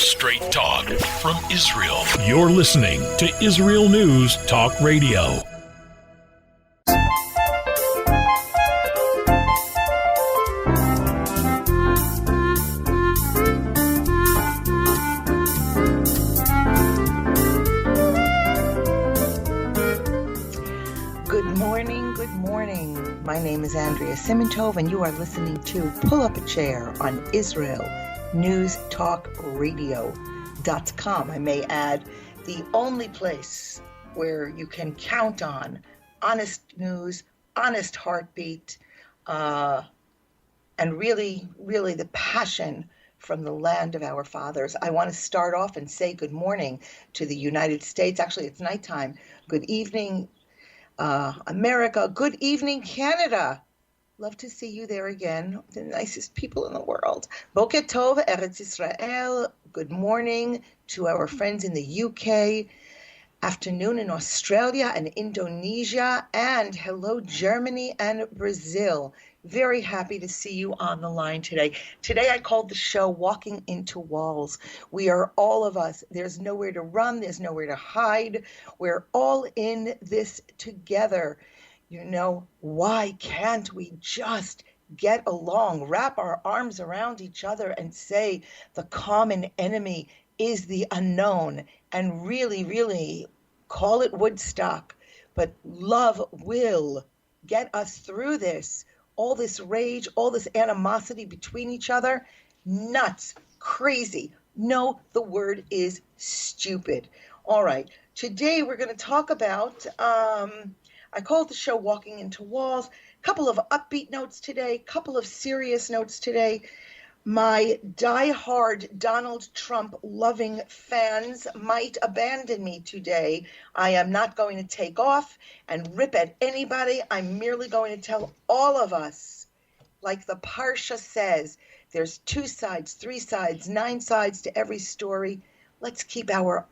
Straight talk from Israel. You're listening to Israel News Talk Radio. Good morning. My name is Andrea Simantov, and you are listening to Pull Up a Chair on Israel News Talk Radio.com. I may add, the only place where you can count on honest news, honest heartbeat, and really the passion from the land of our fathers. I want to start off and say good morning to the United States. Actually, it's nighttime. Good evening, America. Good evening, Canada. Love to see you there again. The nicest people in the world. Boker Tov, Eretz Israel. Good morning to our friends in the UK. Afternoon in Australia and Indonesia. And hello, Germany and Brazil. Very happy to see you on the line today. Today I called the show Walking into Walls. We are all of us. There's nowhere to run. There's nowhere to hide. We're all in this together. You know, why can't we just get along, wrap our arms around each other and say the common enemy is the unknown, and really call it Woodstock? But love will get us through this. All this rage, all this animosity between each other, nuts, crazy. No, the word is stupid. All right, today we're going to talk about, I called the show Walking into Walls. A couple of upbeat notes today, couple of serious notes today. My die-hard Donald Trump loving fans might abandon me today. I am not going to take off and rip at anybody. I'm merely going to tell all of us, like the Parsha says, there's 2 sides, 3 sides, 9 sides to every story. Let's keep our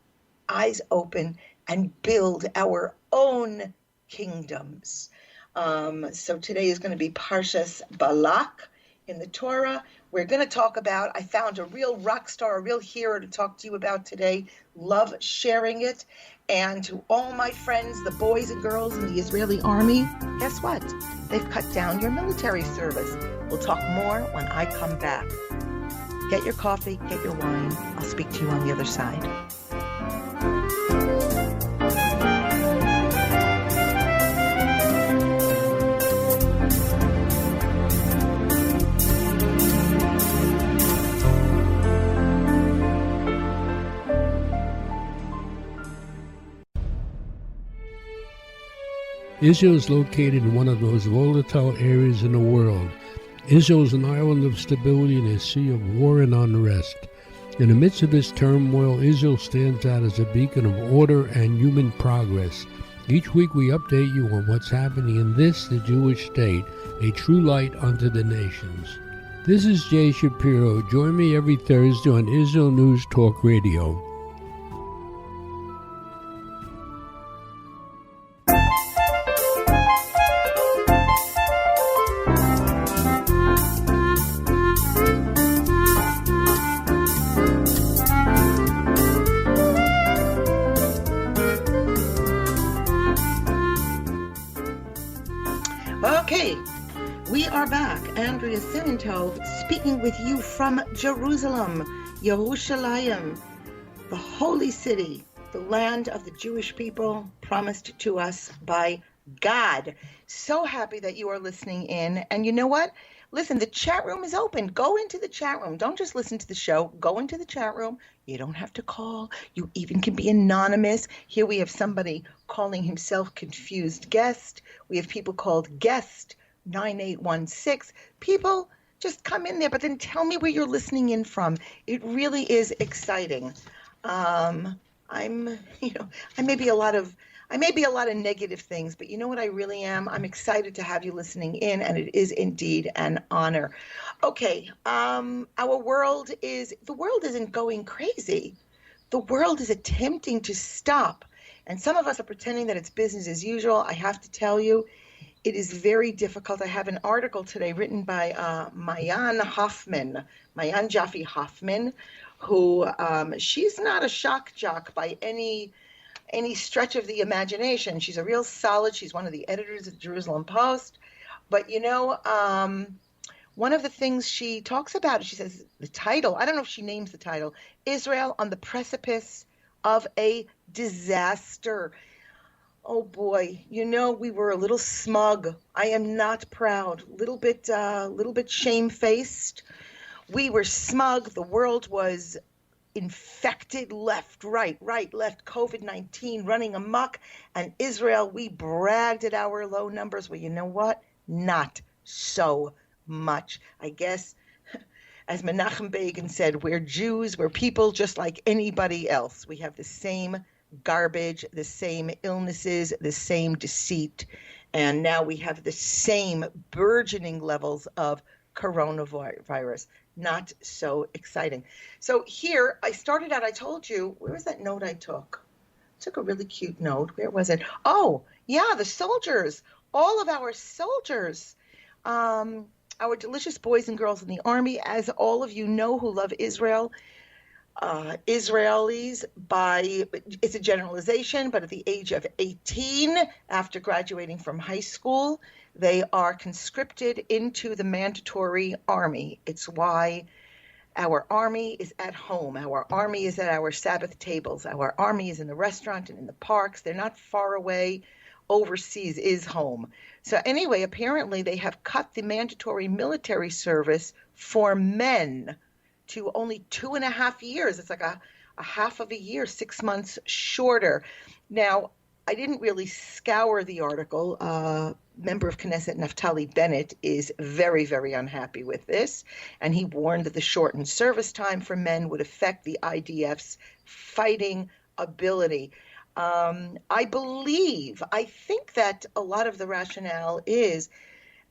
eyes open and build our own kingdoms. So today is going to be Parshas Balak in the Torah. We're going to talk about, I found a real rock star, a real hero to talk to you about today. Love sharing it. And to all my friends, the boys and girls in the Israeli army, guess what? They've cut down your military service. We'll talk more when I come back. Get your coffee, get your wine. I'll speak to you on the other side. Israel is located in one of the most volatile areas in the world. Israel is an island of stability in a sea of war and unrest. In the midst of this turmoil, Israel stands out as a beacon of order and human progress. Each week we update you on what's happening in this, the Jewish state, a true light unto the nations. This is Jay Shapiro. Join me every Thursday on Israel News Talk Radio. Okay, we are back. Andrea Simantov speaking with you from Jerusalem, Yerushalayim, the holy city, the land of the Jewish people promised to us by God. So happy that you are listening in. And you know what? Listen, the chat room is open. Go into the chat room. Don't just listen to the show. Go into the chat room. You don't have to call. You even can be anonymous. Here we have somebody calling himself Confused Guest. We have people called Guest 9816. People, just come in there, but then tell me where you're listening in from. It really is exciting. I may be a lot of negative things, but you know what I really am? I'm excited to have you listening in, and it is indeed an honor. Okay, the world isn't going crazy. The world is attempting to stop, and some of us are pretending that it's business as usual. I have to tell you, it is very difficult. I have an article today written by Mayan Jaffe Hoffman, who she's not a shock jock by any stretch of the imagination. She's a real solid. She's one of the editors of the Jerusalem Post. But one of the things she talks about, she says the title, I don't know if she names the title, Israel on the Precipice of a Disaster. Oh boy, we were a little smug. I am not proud. Little bit shamefaced. We were smug. The world was infected left, right, left, COVID-19 running amok. And Israel, we bragged at our low numbers. Well, you know what? Not so much. I guess, as Menachem Begin said, we're Jews, we're people just like anybody else. We have the same garbage, the same illnesses, the same deceit, and now we have the same burgeoning levels of coronavirus. Not so exciting. So here, I started out, I told you, where was that note I took? I took a really cute note. Where was it? Oh, yeah, the soldiers. All of our soldiers. Our delicious boys and girls in the Army, as all of you know who love Israel, Israelis, it's a generalization, but at the age of 18, after graduating from high school, they are conscripted into the mandatory army. It's why our army is at home. Our army is at our Sabbath tables. Our army is in the restaurant and in the parks. They're not far away. Overseas is home. So anyway, apparently they have cut the mandatory military service for men to only 2.5 years. It's like a half of a year, 6 months shorter. Now, I didn't really scour the article. Member of Knesset Naftali Bennett is very, very unhappy with this, and he warned that the shortened service time for men would affect the IDF's fighting ability. I think that a lot of the rationale is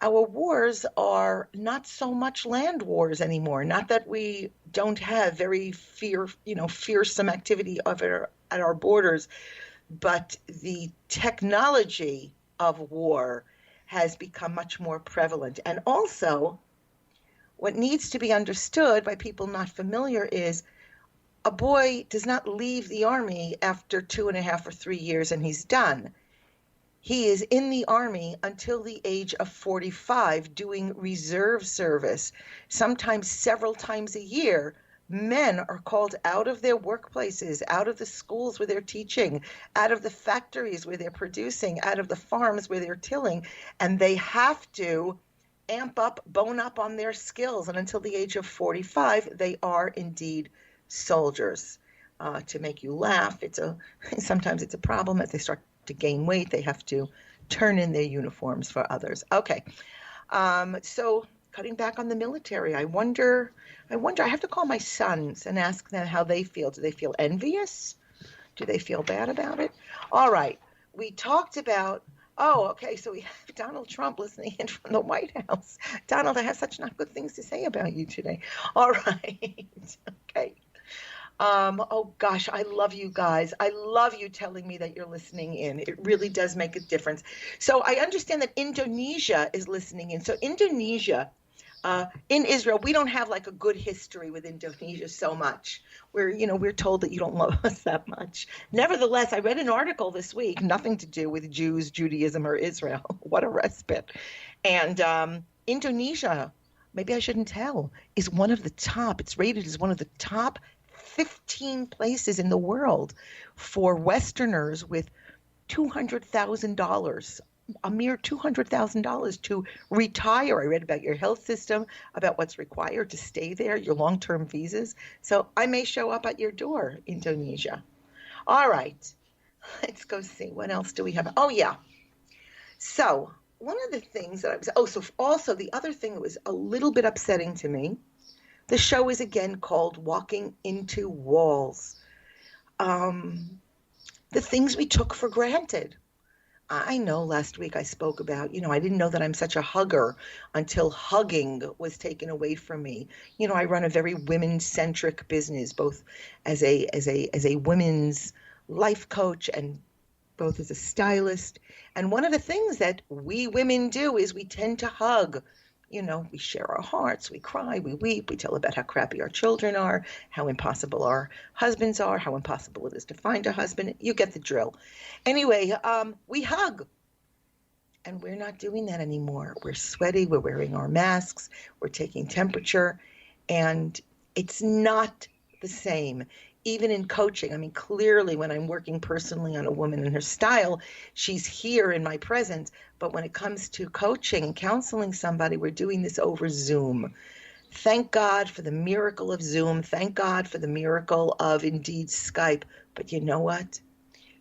our wars are not so much land wars anymore. Not that we don't have very fearsome activity at our borders, but the technology of war has become much more prevalent. And also, what needs to be understood by people not familiar is a boy does not leave the army after 2.5 or 3 years and he's done. He is in the army until the age of 45 doing reserve service. Sometimes several times a year, men are called out of their workplaces, out of the schools where they're teaching, out of the factories where they're producing, out of the farms where they're tilling, and they have to amp up, bone up on their skills. And until the age of 45, they are indeed soldiers. To make you laugh, sometimes it's a problem. As they start to gain weight, they have to turn in their uniforms for others. Okay, so cutting back on the military, I wonder, I have to call my sons and ask them how they feel. Do they feel envious? Do they feel bad about it? All right, we talked about, so we have Donald Trump listening in from the White House. Donald, I have such not good things to say about you today. All right, okay. Oh gosh, I love you guys. I love you telling me that you're listening in. It really does make a difference. So I understand that Indonesia is listening in. So Indonesia, in Israel, we don't have like a good history with Indonesia so much. We're told that you don't love us that much. Nevertheless, I read an article this week, nothing to do with Jews, Judaism, or Israel. What a respite. And Indonesia, maybe I shouldn't tell, is one of the top, it's rated as one of the top 15 places in the world for Westerners with $200,000, a mere $200,000 to retire. I read about your health system, about what's required to stay there, your long-term visas. So I may show up at your door, Indonesia. All right, let's go see. What else do we have? Oh, yeah. So one of the things that the other thing that was a little bit upsetting to me, the show is again called Walking into Walls. The things we took for granted. I know last week I spoke about, I didn't know that I'm such a hugger until hugging was taken away from me. I run a very women-centric business, both as a women's life coach and both as a stylist. And one of the things that we women do is we tend to hug You know, we share our hearts, we cry, we weep, we tell about how crappy our children are, how impossible our husbands are, how impossible it is to find a husband. You get the drill. Anyway, we hug. And we're not doing that anymore. We're sweaty, we're wearing our masks, we're taking temperature, and it's not the same. Even in coaching, I mean, clearly when I'm working personally on a woman and her style, she's here in my presence. But when it comes to coaching and counseling somebody, we're doing this over Zoom. Thank God for the miracle of Zoom. Thank God for the miracle of, indeed, Skype. But you know what?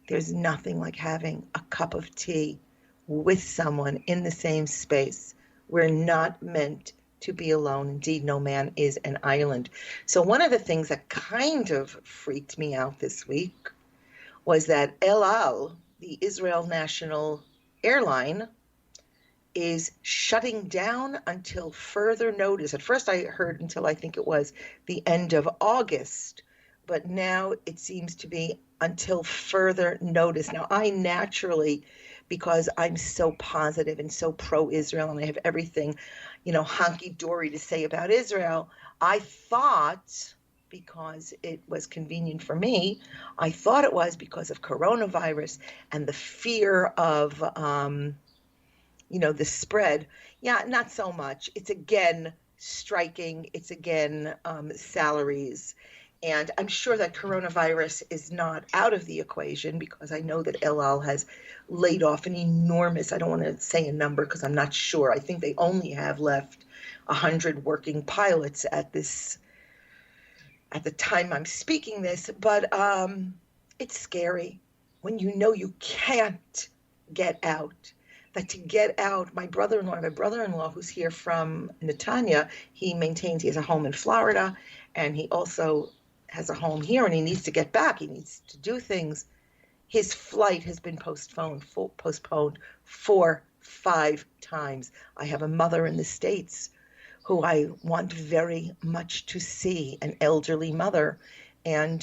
There's nothing like having a cup of tea with someone in the same space. We're not meant to be alone. Indeed, no man is an island. So one of the things that kind of freaked me out this week was that El Al, the Israel national airline, is shutting down until further notice. At first I heard until I think it was the end of August, but now it seems to be until further notice. Now I naturally, because I'm so positive and so pro-Israel and I have everything, honky-dory to say about Israel, I thought, because it was convenient for me, I thought it was because of coronavirus and the fear of, the spread. Yeah, not so much. It's again striking. It's again salaries. And I'm sure that coronavirus is not out of the equation because I know that El Al has laid off an enormous, I don't want to say a number because I'm not sure. I think they only have left 100 working pilots at the time I'm speaking this. But it's scary when you know you can't get out. That to get out, my brother-in-law who's here from Netanya, he has a home in Florida and he also has a home here and he needs to get back. He needs to do things. His flight has been postponed 4-5 times. I have a mother in the States who I want very much to see, an elderly mother, and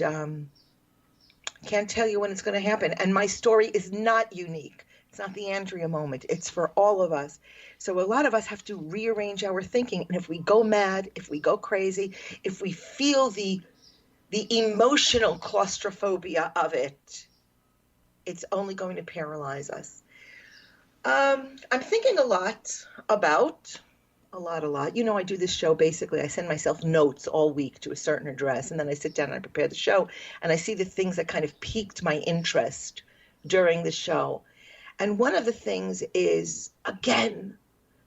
can't tell you when it's going to happen. And my story is not unique. It's not the Andrea moment. It's for all of us. So a lot of us have to rearrange our thinking. And if we go mad, if we go crazy, if we feel the emotional claustrophobia of it, it's only going to paralyze us. I'm thinking a lot. I do this show basically. I send myself notes all week to a certain address, and then I sit down and I prepare the show, and I see the things that kind of piqued my interest during the show. And one of the things is, again,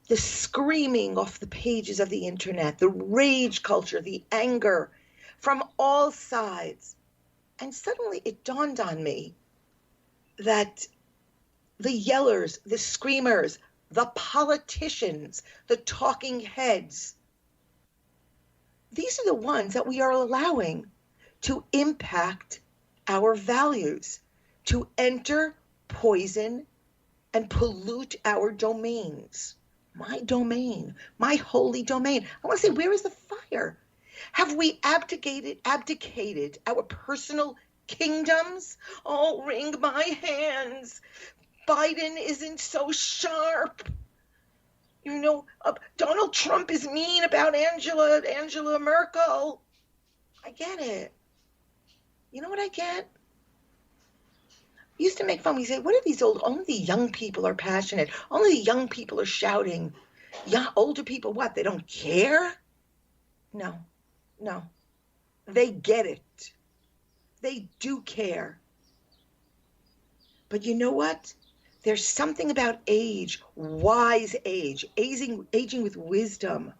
the screaming off the pages of the internet, the rage culture, the anger from all sides. And suddenly it dawned on me that the yellers, the screamers, the politicians, the talking heads, these are the ones that we are allowing to impact our values, to enter, poison, and pollute our domains. My domain, my holy domain. I want to say, where is the fire? Have we abdicated our personal kingdoms? Oh, wring my hands. Biden isn't so sharp. Donald Trump is mean about Angela Merkel. I get it. You know what I get? We used to make fun. We say, what are these only the young people are passionate. Only the young people are shouting. Yeah, older people, what? They don't care? No. They get it. They do care. But you know what? There's something about age, wise age, aging with wisdom,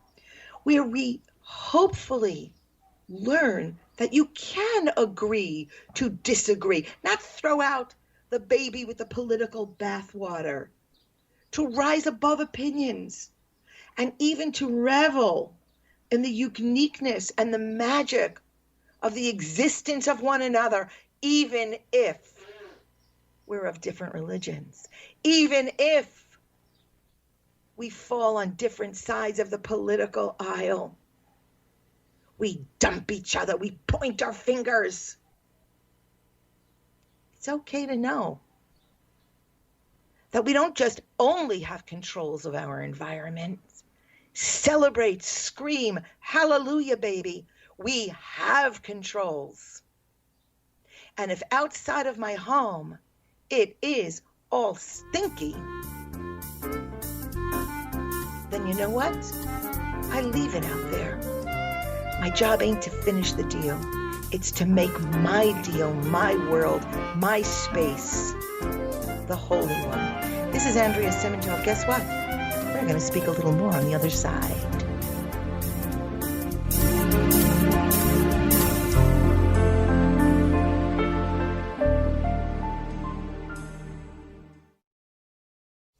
where we hopefully learn that you can agree to disagree, not throw out the baby with the political bathwater, to rise above opinions, and even to revel in the uniqueness and the magic of the existence of one another, even if we're of different religions, even if we fall on different sides of the political aisle. We dump each other, we point our fingers. It's okay to know that we don't just only have controls of our environment. Celebrate, scream, hallelujah, baby. We have controls. And if outside of my home it is all stinky, then you know what? I leave it out there. My job ain't to finish the deal. It's to make my deal, my world, my space, the holy one. This is Andrea Simantov. Guess what? We're going to speak a little more on the other side.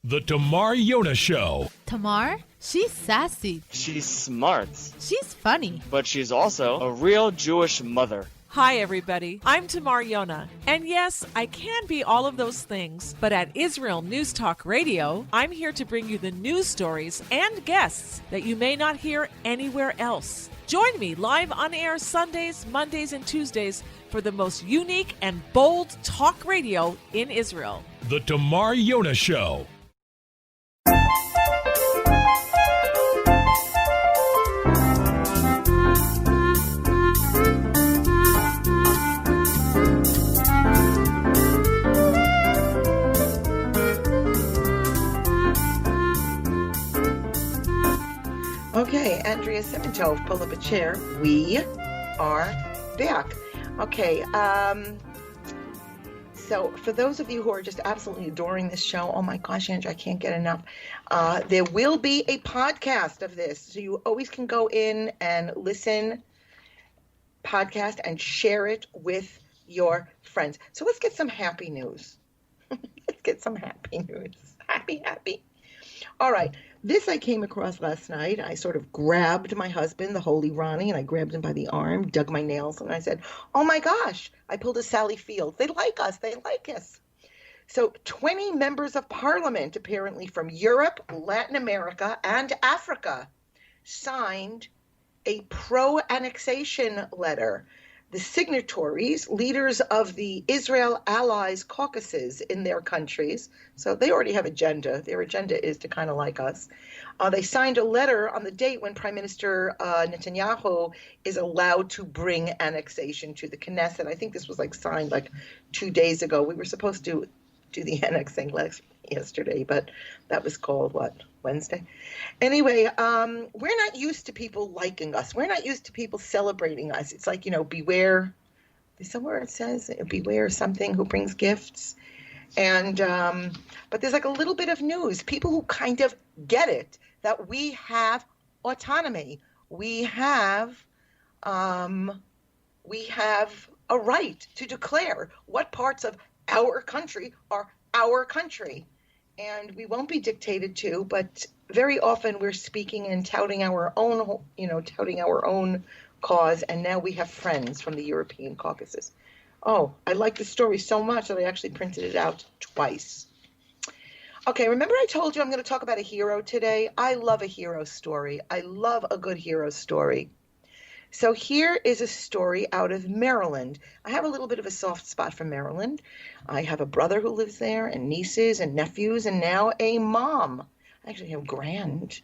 The Tamar Yona Show. Tamar? She's sassy. She's smart. She's funny. But she's also a real Jewish mother. Hi, everybody. I'm Tamar Yona. And yes, I can be all of those things. But at Israel News Talk Radio, I'm here to bring you the news stories and guests that you may not hear anywhere else. Join me live on air Sundays, Mondays, and Tuesdays for the most unique and bold talk radio in Israel. The Tamar Yona Show. Okay, Andrea Simantov, pull up a chair. We are back. Okay, so for those of you who are just absolutely adoring this show, oh my gosh, Andrea, I can't get enough. There will be a podcast of this, so you always can go in and listen, podcast, and share it with your friends. So let's get some happy news. Let's get some happy news. Happy. All right. This I came across last night. I sort of grabbed my husband, the holy Ronnie, and I grabbed him by the arm, dug my nails, and I said, oh my gosh, I pulled a Sally Field. They like us. So 20 members of parliament, apparently from Europe, Latin America, and Africa, signed a pro-annexation letter. The signatories, leaders of the Israel Allies caucuses in their countries, so they already have agenda. Their agenda is to kind of like us. They signed a letter on the date when Prime Minister Netanyahu is allowed to bring annexation to the Knesset. I think this was signed 2 days ago. We were supposed to do the annexing yesterday, but that was called Wednesday. Anyway, we're not used to people liking us. We're not used to people celebrating us. It's beware. There's somewhere it says, beware something who brings gifts. And, but there's a little bit of news. People who kind of get it, that we have autonomy. We have a right to declare what parts of our country are our country. And we won't be dictated to, but very often we're speaking and touting our own cause, and now we have friends from the European caucuses. Oh, I like the story so much that I actually printed it out twice. Okay, remember I told you I'm going to talk about a hero today? I love a hero story. I love a good hero story. So here is a story out of Maryland. I have a little bit of a soft spot for Maryland. I have a brother who lives there, and nieces and nephews, and now a mom. I actually have grand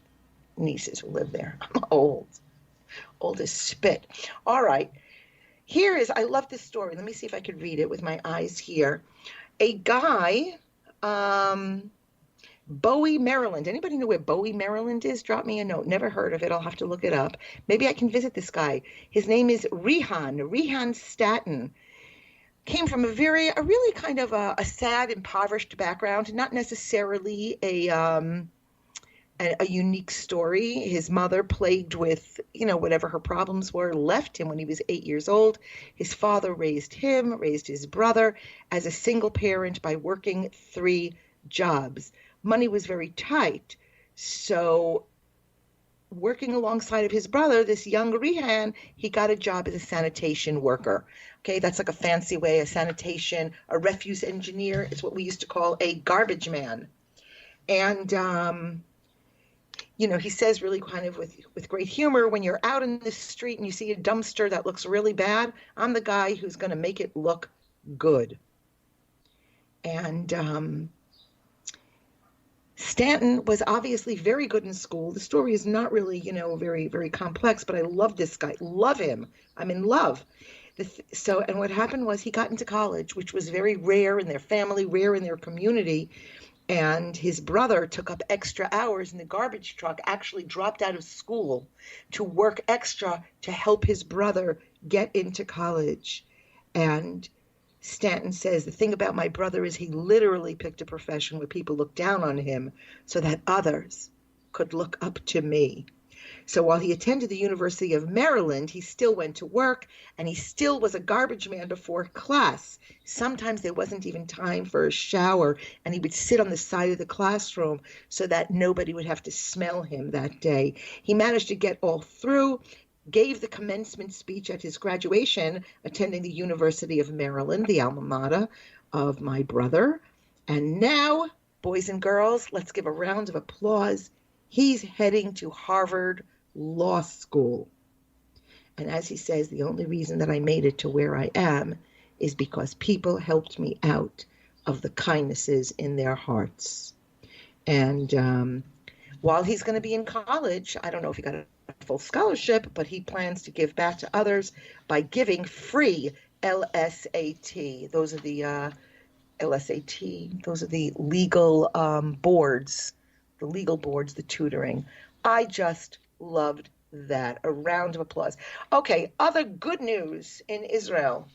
nieces who live there. I'm old as spit. All right. I love this story. Let me see if I could read it with my eyes here. A guy, Bowie, Maryland. Anybody know where Bowie, Maryland is? Drop me a note. Never heard of it. I'll have to look it up. Maybe I can visit this guy. His name is Rehan Staten. Came from a really kind of a sad, impoverished background. Not necessarily a unique story. His mother, plagued with, whatever her problems were, left him when he was 8 years old. His father raised his brother as a single parent by working 3 jobs. Money was very tight, so working alongside of his brother, this young Rehan, he got a job as a sanitation worker. Okay, that's a fancy way, a refuse engineer. It's what we used to call a garbage man. And, he says really kind of with great humor, when you're out in the street and you see a dumpster that looks really bad, I'm the guy who's going to make it look good. And Stanton was obviously very good in school. The story is not really, very, very complex, but I love this guy. Love him. I'm in love. And what happened was he got into college, which was very rare in their family, rare in their community. And his brother took up extra hours in the garbage truck, actually dropped out of school to work extra to help his brother get into college. And Stanton says, the thing about my brother is he literally picked a profession where people looked down on him so that others could look up to me. So while he attended the University of Maryland, he still went to work, and he still was a garbage man before class. Sometimes there wasn't even time for a shower, and he would sit on the side of the classroom so that nobody would have to smell him that day. He managed to get all through, gave the commencement speech at his graduation, attending the University of Maryland, the alma mater of my brother. And now, boys and girls, let's give a round of applause. He's heading to Harvard Law School. And as he says, the only reason that I made it to where I am is because people helped me out of the kindnesses in their hearts. And while he's going to be in college, I don't know if he got a full scholarship, but he plans to give back to others by giving free LSAT. Those are the LSAT. Those are the legal boards. The legal boards, the tutoring. I just loved that. A round of applause. Okay, other good news in Israel.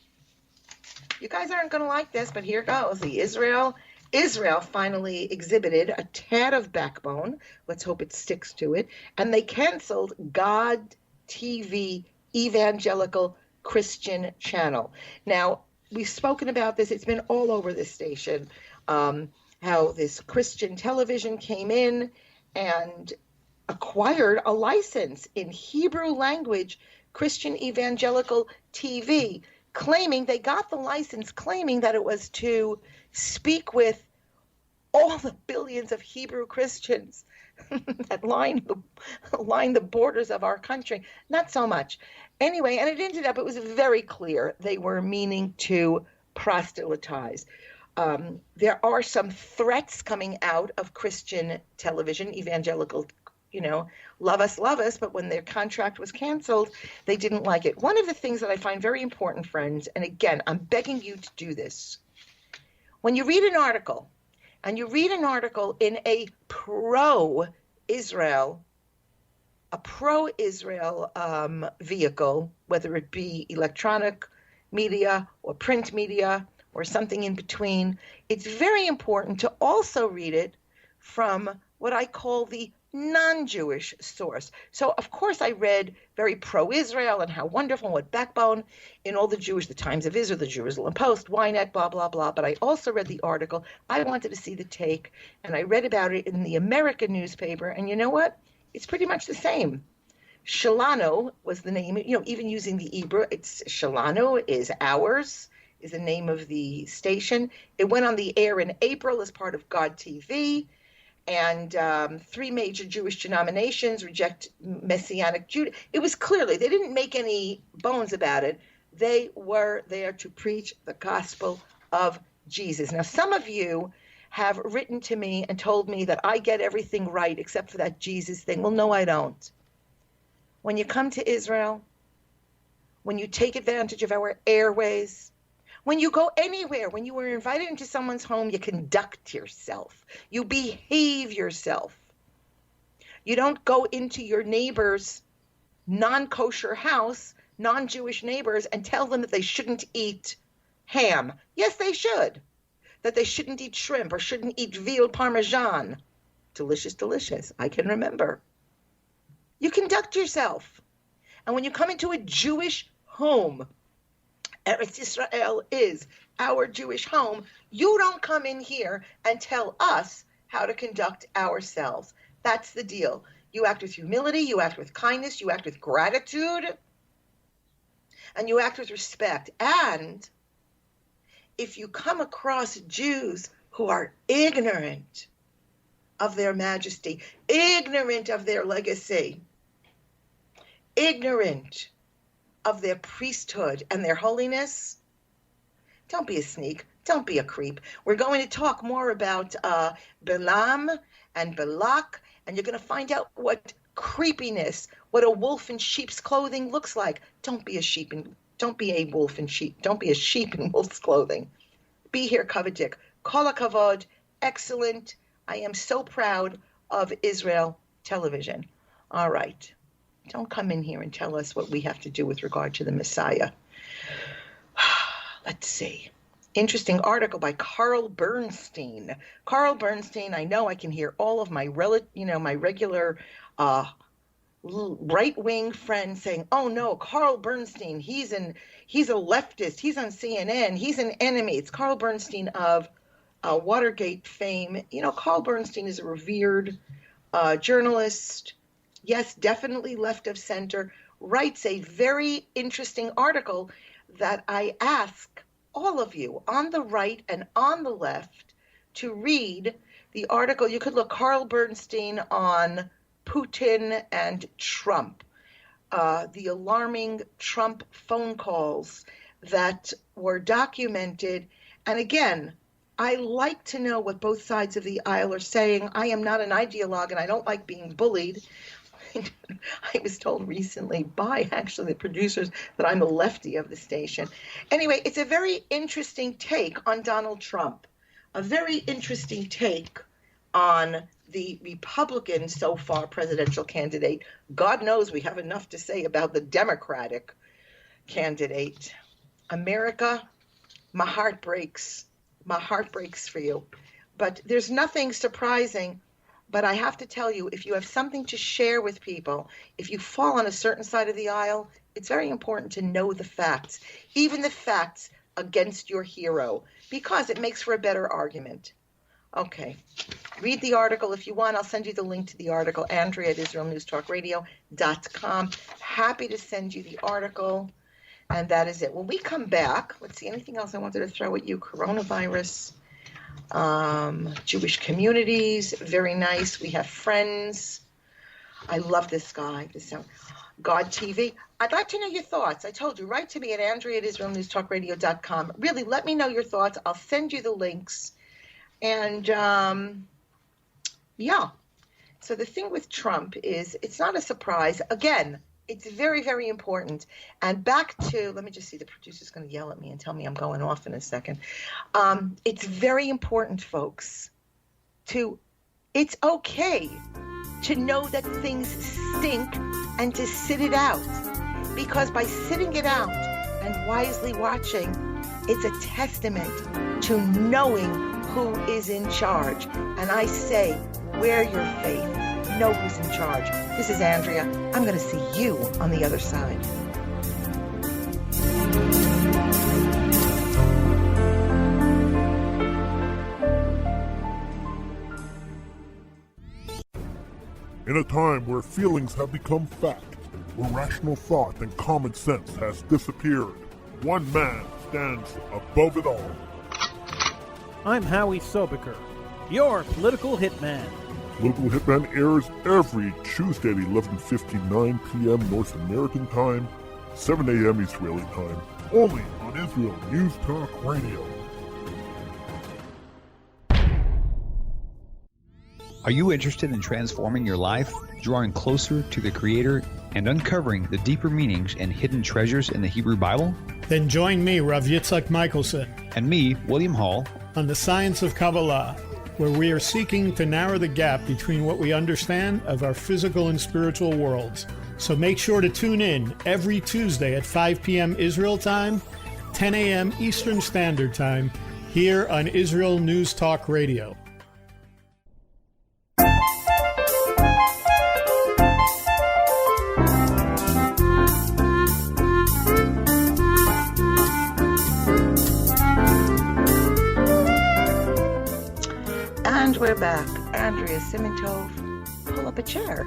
You guys aren't going to like this, but here goes. Israel finally exhibited a tad of backbone. Let's hope it sticks to it. And they canceled God TV Evangelical Christian channel. Now, we've spoken about this. It's been all over this station. How this Christian television came in and acquired a license in Hebrew language, Christian Evangelical TV, claiming they got the license, claiming that it was to speak with all the billions of Hebrew Christians that line the borders of our country. Not so much. Anyway, and it was very clear they were meaning to proselytize. There are some threats coming out of Christian television, evangelical, love us, but when their contract was canceled, they didn't like it. One of the things that I find very important, friends, and again, I'm begging you to do this. When you read an article, and you read an article in a pro-Israel vehicle, whether it be electronic media or print media, or something in between, it's very important to also read it from what I call the non-Jewish source. So, of course, I read very pro-Israel and how wonderful and what backbone in all the Times of Israel, the Jerusalem Post, Ynet, blah, blah, blah. But I also read the article. I wanted to see the take, and I read about it in the American newspaper. And you know what? It's pretty much the same. Shalano was the name, even using the Hebrew, it's Shalano is ours, is the name of the station. It went on the air in April as part of God TV, and 3 major Jewish denominations reject Messianic Judaism. It was clearly, they didn't make any bones about it. They were there to preach the gospel of Jesus. Now, some of you have written to me and told me that I get everything right except for that Jesus thing. Well, no, I don't. When you come to Israel, when you take advantage of our airways, when you go anywhere, when you are invited into someone's home, you conduct yourself. You behave yourself. You don't go into your neighbor's non-kosher house, non-Jewish neighbors, and tell them that they shouldn't eat ham. Yes, they should. That they shouldn't eat shrimp or shouldn't eat veal parmesan. Delicious, delicious. I can remember. You conduct yourself. And when you come into a Jewish home, Eretz Israel is our Jewish home, you don't come in here and tell us how to conduct ourselves. That's the deal. You act with humility, you act with kindness, you act with gratitude, and you act with respect. And if you come across Jews who are ignorant of their majesty, ignorant of their legacy, ignorant of their priesthood and their holiness, Don't be a sneak. Don't be a creep. We're going to talk more about Balaam and Balak, and you're going to find out what creepiness, what a wolf in sheep's clothing looks like. Don't be a sheep in wolf's clothing. Be here, Kavadik. Kol hakavod. Excellent. I am so proud of Israel television. All right. Don't come in here and tell us what we have to do with regard to the Messiah. Let's see. Interesting article by Carl Bernstein. Carl Bernstein, I know I can hear all of my regular right-wing friends saying, "Oh no, Carl Bernstein, he's a leftist, he's on CNN, he's an enemy." It's Carl Bernstein of Watergate fame. Carl Bernstein is a revered journalist. Yes, definitely left of center. Writes a very interesting article that I ask all of you on the right and on the left to read. The article, you could look Carl Bernstein on Putin and Trump, the alarming Trump phone calls that were documented. And again, I like to know what both sides of the aisle are saying. I am not an ideologue and I don't like being bullied. I was told recently by actually the producers that I'm a lefty of the station. Anyway, it's a very interesting take on Donald Trump, a very interesting take on the Republican so far presidential candidate. God knows we have enough to say about the Democratic candidate. America, my heart breaks. My heart breaks for you. But there's nothing surprising. But I have to tell you, if you have something to share with people, if you fall on a certain side of the aisle, it's very important to know the facts, even the facts against your hero, because it makes for a better argument. Okay. Read the article if you want. I'll send you the link to the article, Andrea at IsraelNewsTalkRadio.com. Happy to send you the article. And that is it. When we come back, let's see, anything else I wanted to throw at you? Coronavirus. Jewish communities, very nice. We have friends. I love this guy. God TV. I'd like to know your thoughts. I told you, write to me at Andrea at IsraelNewsTalkRadio.com. Really, let me know your thoughts. I'll send you the links. And, yeah. So the thing with Trump is, it's not a surprise. Again, it's very, very important. And back to, let me just see, the producer's going to yell at me and tell me I'm going off in a second. It's very important, folks, it's okay to know that things stink and to sit it out. Because by sitting it out and wisely watching, it's a testament to knowing who is in charge. And I say, wear your faith. Know who's in charge. This is Andrea. I'm going to see you on the other side. In a time where feelings have become fact, where rational thought and common sense has disappeared, one man stands above it all. I'm Howie Sobiker, your political hitman. Political Hitman airs every Tuesday at 11:59 p.m. North American time, 7 a.m. Israeli time, only on Israel News Talk Radio. Are you interested in transforming your life, drawing closer to the Creator, and uncovering the deeper meanings and hidden treasures in the Hebrew Bible? Then join me, Rav Yitzhak Michelson, and me, William Hall, on the Science of Kabbalah, where we are seeking to narrow the gap between what we understand of our physical and spiritual worlds. So make sure to tune in every Tuesday at 5 p.m. Israel time, 10 a.m. Eastern Standard Time, here on Israel News Talk Radio. And we're back. Andrea Simintov, pull up a chair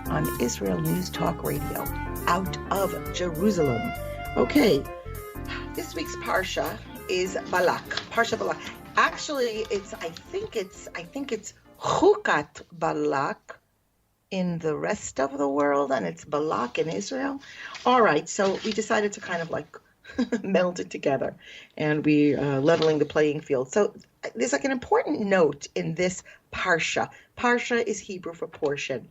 on Israel News Talk Radio, out of Jerusalem. Okay, this week's Parsha is Balak. Parsha Balak. Actually, I think it's Chukat Balak in the rest of the world, and it's Balak in Israel. All right, so we decided to kind of like melded together, and we leveling the playing field. So there's like an important note in this parsha. Parsha is Hebrew for portion.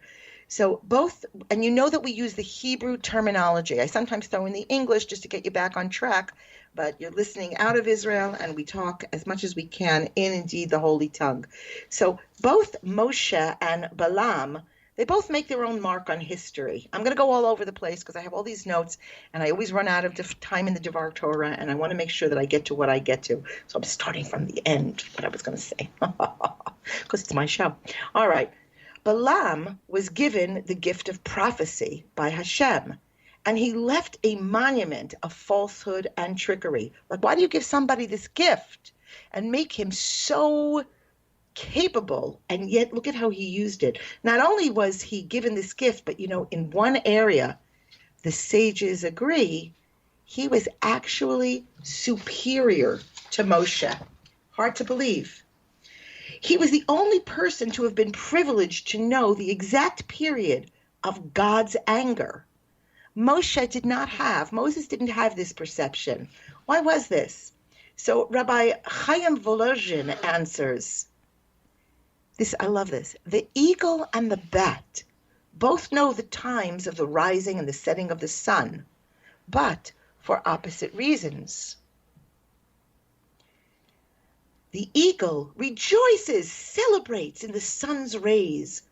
So both, and you know that we use the Hebrew terminology. I sometimes throw in the English just to get you back on track, but you're listening out of Israel, and we talk as much as we can in, indeed, the Holy Tongue. So both Moshe and Balaam, they both make their own mark on history. I'm going to go all over the place because I have all these notes, and I always run out of time in the Devar Torah, and I want to make sure that I get to what I get to. So I'm starting from the end, what I was going to say, because it's my show. All right. Balaam was given the gift of prophecy by Hashem, and he left a monument of falsehood and trickery. Like, why do you give somebody this gift and make him so capable? And yet, look at how he used it. Not only was he given this gift, but, in one area, the sages agree, he was actually superior to Moshe. Hard to believe. He was the only person to have been privileged to know the exact period of God's anger. Moses didn't have this perception. Why was this? So Rabbi Chaim Volozhin answers, I love this. The eagle and the bat both know the times of the rising and the setting of the sun, but for opposite reasons. The eagle rejoices, celebrates in the sun's rays,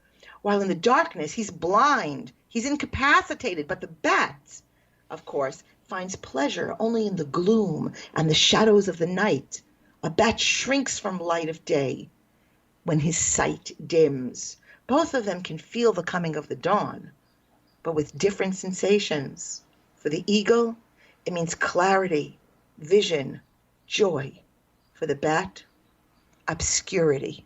while in the darkness he's blind, he's incapacitated. But the bat, of course, finds pleasure only in the gloom and the shadows of the night. A bat shrinks from light of day when his sight dims. Both of them can feel the coming of the dawn, but with different sensations. For the eagle, it means clarity, vision, joy. For the bat, obscurity,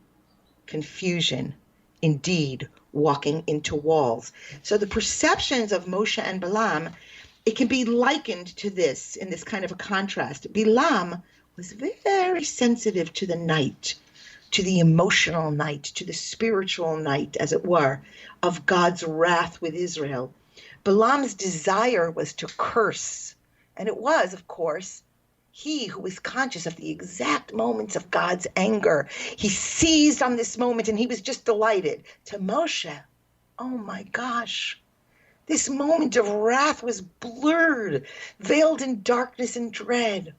confusion, indeed, walking into walls. So the perceptions of Moshe and Balaam, it can be likened to this, in this kind of a contrast. Balaam was very sensitive to the night, to the emotional night, to the spiritual night, as it were, of God's wrath with Israel. Balaam's desire was to curse, and it was, of course, he who was conscious of the exact moments of God's anger. He seized on this moment and he was just delighted. To Moshe, oh my gosh, this moment of wrath was blurred, veiled in darkness and dread.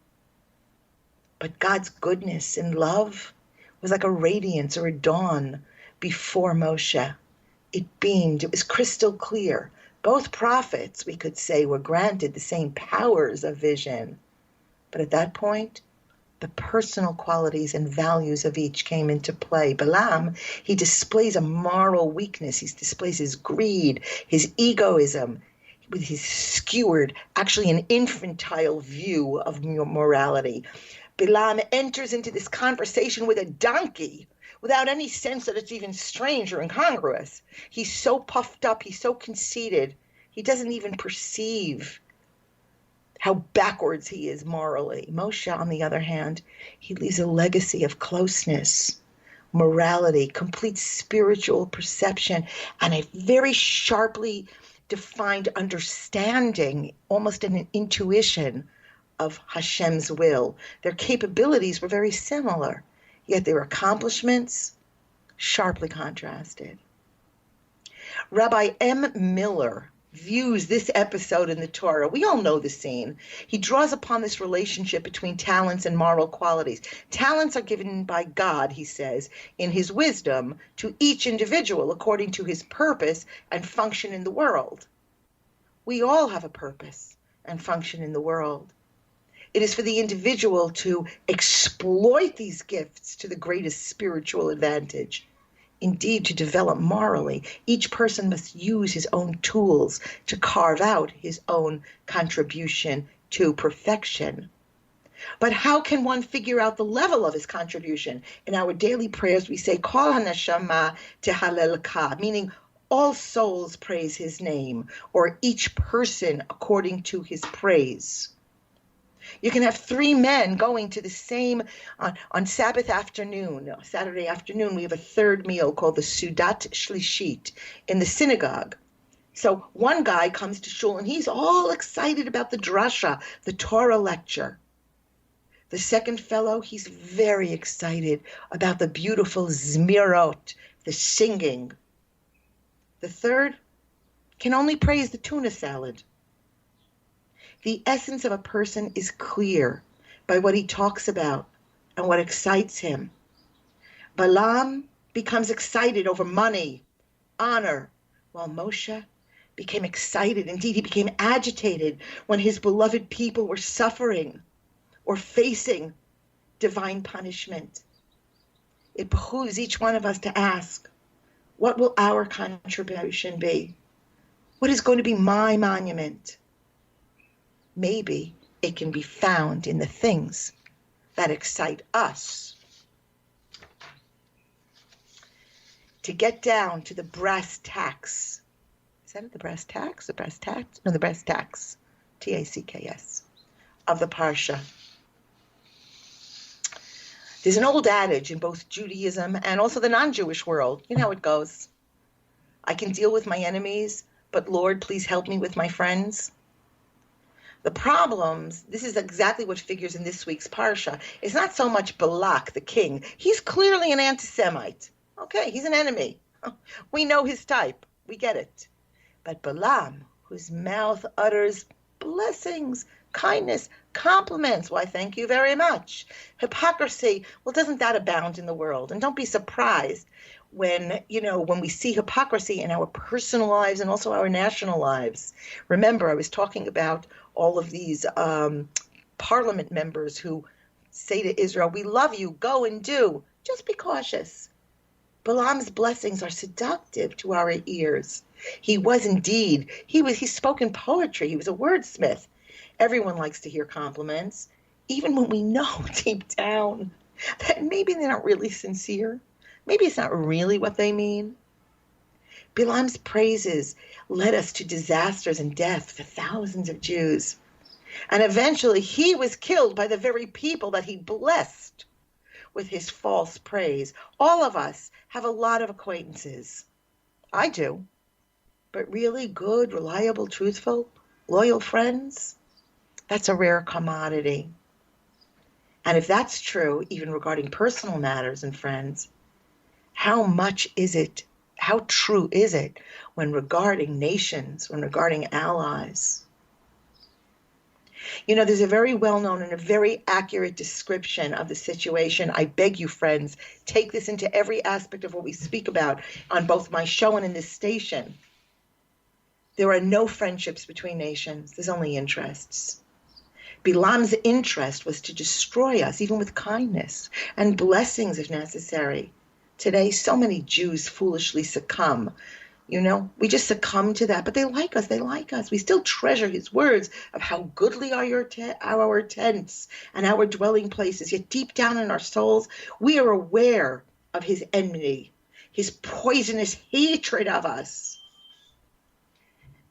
But God's goodness and love was like a radiance or a dawn before Moshe. It beamed, it was crystal clear. Both prophets, we could say, were granted the same powers of vision. But at that point, the personal qualities and values of each came into play. Balaam, he displays a moral weakness. He displays his greed, his egoism, with his skewered, actually an infantile view of morality. Balaam enters into this conversation with a donkey without any sense that it's even strange or incongruous. He's so puffed up, he's so conceited, he doesn't even perceive how backwards he is morally. Moshe, on the other hand, he leaves a legacy of closeness, morality, complete spiritual perception, and a very sharply defined understanding, almost an intuition of Hashem's will. Their capabilities were very similar, yet their accomplishments sharply contrasted. Rabbi M. Miller views this episode in the Torah. We all know the scene. He draws upon this relationship between talents and moral qualities. Talents are given by God, he says, in his wisdom to each individual according to his purpose and function in the world. We all have a purpose and function in the world. It is for the individual to exploit these gifts to the greatest spiritual advantage. Indeed, to develop morally, each person must use his own tools to carve out his own contribution to perfection. But how can one figure out the level of his contribution? In our daily prayers, we say, Kol haneshama tehalelka, meaning all souls praise his name, or each person according to his praise. You can have three men going to the same, on Sabbath afternoon, Saturday afternoon, we have a third meal called the Sudat Shlishit in the synagogue. So one guy comes to shul and he's all excited about the drasha, the Torah lecture. The second fellow, he's very excited about the beautiful zmirot, the singing. The third can only praise the tuna salad. The essence of a person is clear by what he talks about and what excites him. Balaam becomes excited over money, honor, while Moshe became excited. Indeed, he became agitated when his beloved people were suffering or facing divine punishment. It behooves each one of us to ask, what will our contribution be? What is going to be my monument? Maybe it can be found in the things that excite us. To get down to the brass tacks. Is that it, the brass tacks? The brass tacks? No, the brass tacks. T-A-C-K-S. Of the Parsha. There's an old adage in both Judaism and also the non-Jewish world. You know how it goes. I can deal with my enemies, but Lord, please help me with my friends. The problems, this is exactly what figures in this week's Parsha. It's not so much Balak, the king. He's clearly an anti-Semite. Okay, he's an enemy. We know his type. We get it. But Balaam, whose mouth utters blessings, kindness, compliments. Why, thank you very much. Hypocrisy, well, doesn't that abound in the world? And don't be surprised when we see hypocrisy in our personal lives and also our national lives. Remember, I was talking about all of these parliament members who say to Israel, we love you, go and do. Just be cautious. Balaam's blessings are seductive to our ears. He was indeed, he spoke in poetry. He was a wordsmith. Everyone likes to hear compliments, even when we know deep down that maybe they're not really sincere. Maybe it's not really what they mean. Balaam's praises led us to disasters and death for thousands of Jews. And eventually he was killed by the very people that he blessed with his false praise. All of us have a lot of acquaintances. I do. But really good, reliable, truthful, loyal friends, that's a rare commodity. And if that's true, even regarding personal matters and friends, how true is it when regarding nations, when regarding allies? There's a very well-known and a very accurate description of the situation. I beg you, friends, take this into every aspect of what we speak about on both my show and in this station. There are no friendships between nations. There's only interests. Balaam's interest was to destroy us, even with kindness and blessings if necessary. Today, so many Jews foolishly succumb. We just succumb to that, but they like us. We still treasure his words of how goodly are our tents and our dwelling places. Yet deep down in our souls, we are aware of his enmity, his poisonous hatred of us.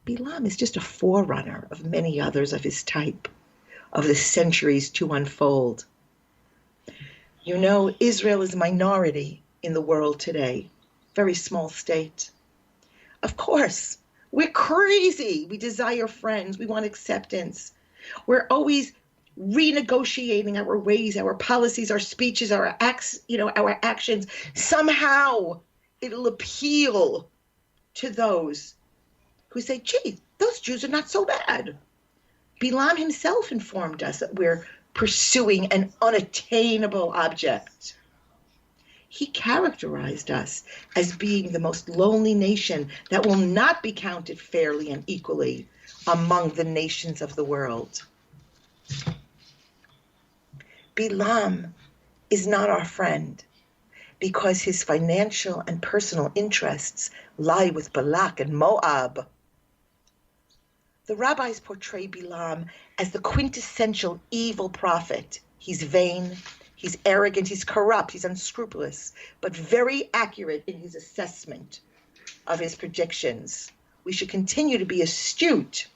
Balaam is just a forerunner of many others of his type, of the centuries to unfold. Israel is a minority in the world today, very small state. Of course, we're crazy. We desire friends. We want acceptance. We're always renegotiating our ways, our policies, our speeches, our acts, our actions. Somehow it'll appeal to those who say, gee, those Jews are not so bad. Balaam himself informed us that we're pursuing an unattainable object. He characterized us as being the most lonely nation that will not be counted fairly and equally among the nations of the world. Balaam is not our friend because his financial and personal interests lie with Balak and Moab. The rabbis portray Balaam as the quintessential evil prophet. He's vain, he's arrogant, he's corrupt, he's unscrupulous, but very accurate in his assessment of his predictions. We should continue to be astute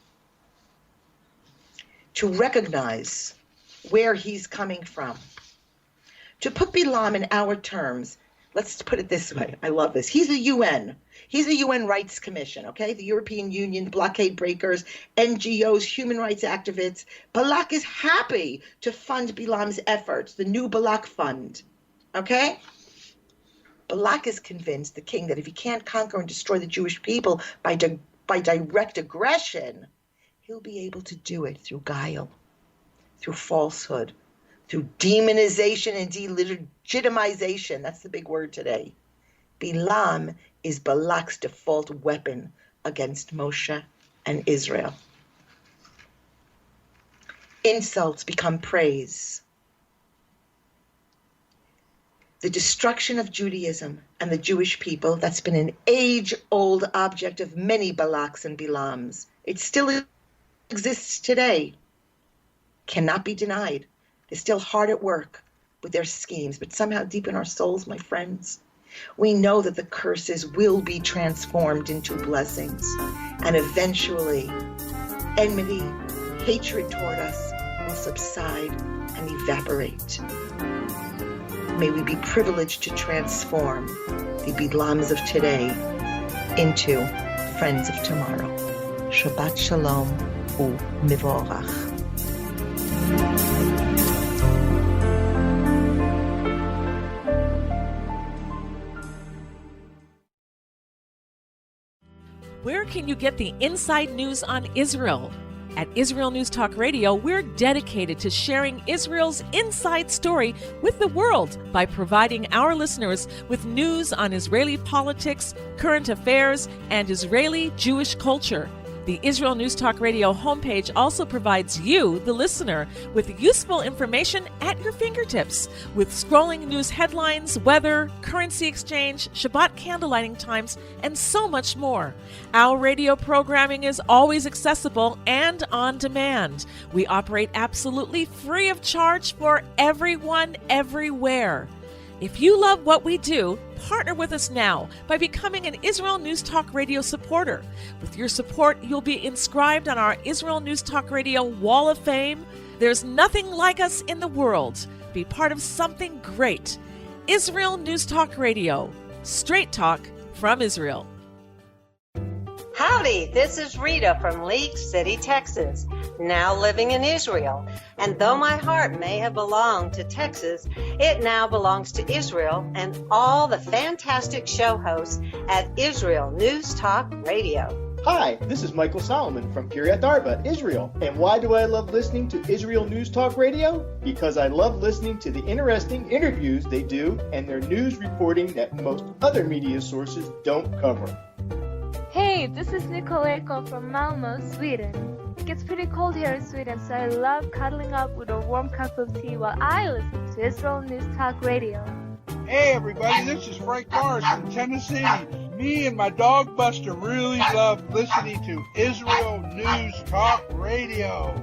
to recognize where he's coming from. To put Balaam in our terms, let's put it this way. I love this. He's a UN. He's a UN Rights Commission, okay? The European Union, blockade breakers, NGOs, human rights activists. Balak is happy to fund Balaam's efforts, the new Balak Fund, okay? Balak is convinced, the king, that if he can't conquer and destroy the Jewish people by direct aggression, he'll be able to do it through guile, through falsehood, through demonization and delegitimization. That's the big word today. Balaam is Balak's default weapon against Moshe and Israel. Insults become praise. The destruction of Judaism and the Jewish people, that's been an age-old object of many Balaks and Balams. It still exists today. Cannot be denied. They're still hard at work with their schemes, but somehow deep in our souls, my friends, we know that the curses will be transformed into blessings, and eventually enmity, hatred toward us will subside and evaporate. May we be privileged to transform the Balams of today into friends of tomorrow. Shabbat Shalom u Mivorach. Where can you get the inside news on Israel? At Israel News Talk Radio, we're dedicated to sharing Israel's inside story with the world by providing our listeners with news on Israeli politics, current affairs, and Israeli Jewish culture. The Israel News Talk Radio homepage also provides you, the listener, with useful information at your fingertips, with scrolling news headlines, weather, currency exchange, Shabbat candlelighting times, and so much more. Our radio programming is always accessible and on demand. We operate absolutely free of charge for everyone, everywhere. If you love what we do, partner with us now by becoming an Israel News Talk Radio supporter. With your support, you'll be inscribed on our Israel News Talk Radio Wall of Fame. There's nothing like us in the world. Be part of something great. Israel News Talk Radio. Straight talk from Israel. Howdy, this is Rita from League City, Texas, now living in Israel. And though my heart may have belonged to Texas, it now belongs to Israel and all the fantastic show hosts at Israel News Talk Radio. Hi, this is Michael Solomon from Kiryat Arba, Israel. And why do I love listening to Israel News Talk Radio? Because I love listening to the interesting interviews they do and their news reporting that most other media sources don't cover. Hey, this is Nicoleko from Malmö, Sweden. It gets pretty cold here in Sweden, so I love cuddling up with a warm cup of tea while I listen to Israel News Talk Radio. Hey everybody, this is Frank Morris from Tennessee. Me and my dog Buster really love listening to Israel News Talk Radio.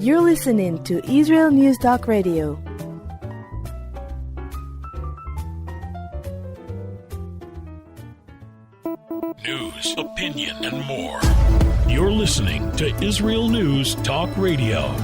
You're listening to Israel News Talk Radio. News, opinion, and more. You're listening to Israel News Talk Radio.